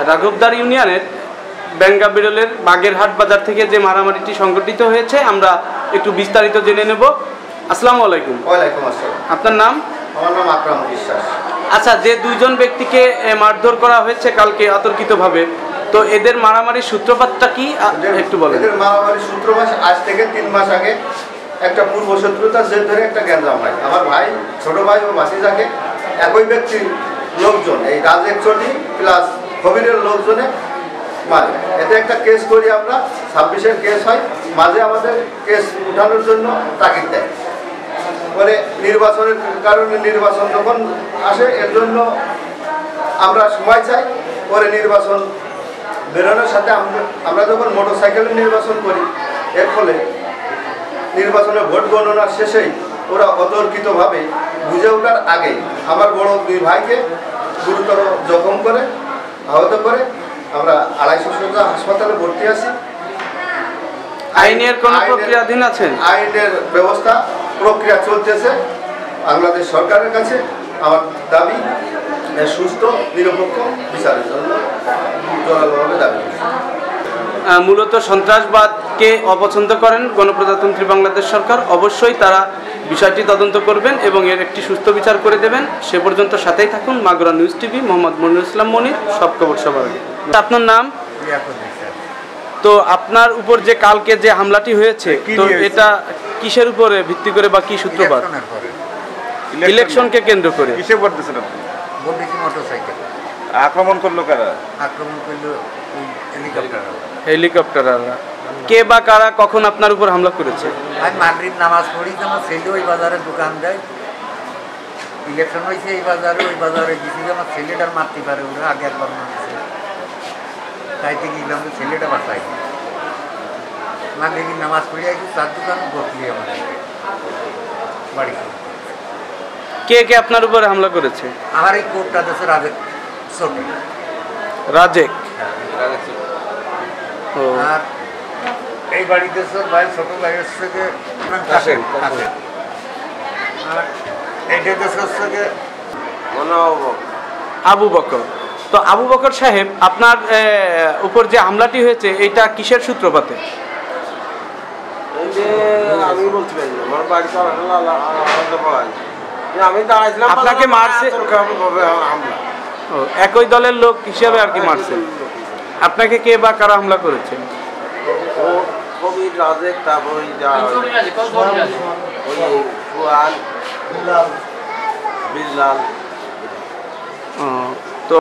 রাঘবদার ইউনিয়নের বেঙ্গা বিরলের বাগেরহাট বাজার থেকে যে মারামারিটি সংঘটিত হয়েছে আমরা একটু বিস্তারিত জেনে নেব। আসসালামু আলাইকুম। ওয়ালাইকুম আসসালাম। আপনার নাম? আমার নাম আকরাম বিশ্বাস। আচ্ছা, যে দুইজন ব্যক্তিকে মারধর করা হয়েছে কালকে অতর্কিতভাবে, তো এদের মারামারির সূত্রপাতটা কি একটু বলেন। এদের মারামারির সূত্রপাত আজ থেকে 3 মাস আগে একটা পূর্ব শত্রুতার জের ধরে একটা গ্যাঞ্জাম হয়। আমার ভাই, ছোট ভাই ও ভাতিজাকে একই ব্যক্তির লোকজন, এই রাজেক চটি প্লাস কবিরের লোকজনে মারে। এতে একটা কেস করি আমরা, 26-এর কেস হয়। মাঝে আমাদের কেস উঠানোর জন্য তাগিদ দেয়। পরে নির্বাচনের কারণে নির্বাচন যখন আসে এর জন্য আমরা সময় চাই। পরে নির্বাচন বেরোনোর সাথে আমরা যখন মোটরসাইকেলের নির্বাচন করি, এর ফলে নির্বাচনের ভোট গণনার শেষেই ওরা অতর্কিতভাবে বুঝে ওঠার আগেই আমার বড় 2 ভাইকে গুরুতর জখম করে, আহত করে আমরা 250 শয্যা হাসপাতালে ভর্তি আছি। আইনের কোন প্রক্রিয়াধীন আছেন? আইনের ব্যবস্থা প্রক্রিয়া চলতেছে বাংলাদেশ সরকারের কাছে। আমার দাবি সুস্থ নিরপেক্ষ বিচারের জন্য জোরালোভাবে দাবি। মূলত সন্ত্রাসবাদকে অপছন্দ করেন গণপ্রজাতন্ত্রী বাংলাদেশ সরকার। অবশ্যই তারা বিষয়টি তদন্ত করবেন এবং এর একটি সুস্থ বিচার করে দেবেন। সে পর্যন্ত সাথেই থাকুন। মাগুরা নিউজ টিভি, মোহাম্মদ মনিরুল ইসলাম মনির, সব খবর সবার আগে। আপনার নাম? তো আপনার উপর যে কালকে যে হামলাটি হয়েছে, তো এটা কিসের উপরে ভিত্তি করে বা কি সূত্রপাত? ইলেকশনকে কেন্দ্র করে। কিসে করতেছেন আপনি? বডিতে মোটরসাইকেল। আক্রমণ করলো কারা? আক্রমণ করলো হেলিকপ্টার। হেলিকপ্টাররা কে বা কারা কখন আপনার উপর হামলা করেছে? আমি মাগরিব নামাজ পড়ি, আমার ছেলে ওই বাজারে দোকান দেয়। ইলেকশন হয়েছে এই বাজারে, ওই বাজারে গেছি যে আমার ছেলেটার মারতে পারে, ওরা আগে একবার মারছে। তাই থেকে গেলাম যে ছেলেটা বাসায় মাগরিব নামাজ পড়ি আছি, তার দোকান বসলি আমার বাড়ি। কে কে আপনার উপরে হামলা করেছে? আমার এই কোর্টটা দেশে রাজেক চটি। রাজেক। আর এই বাড়িতে ভাই ছোট ভাইয়ের থেকে আসেন। আর এইটা দেশের থেকে আবু বকর। তো আবু বকর সাহেব, আপনার উপর যে হামলাটি হয়েছে এটা কিসের সূত্রপাতে? আমি বলতে পারি না, আমার বাড়িতে আমি দাঁড়াইছিলাম, আপনাকে মারছে একই দলের লোক হিসেবে আর কি মারছে। আপনাকে কে বা কারা হামলা করেছে? কবির, রাজেক, তারপর বিল্লাল। তো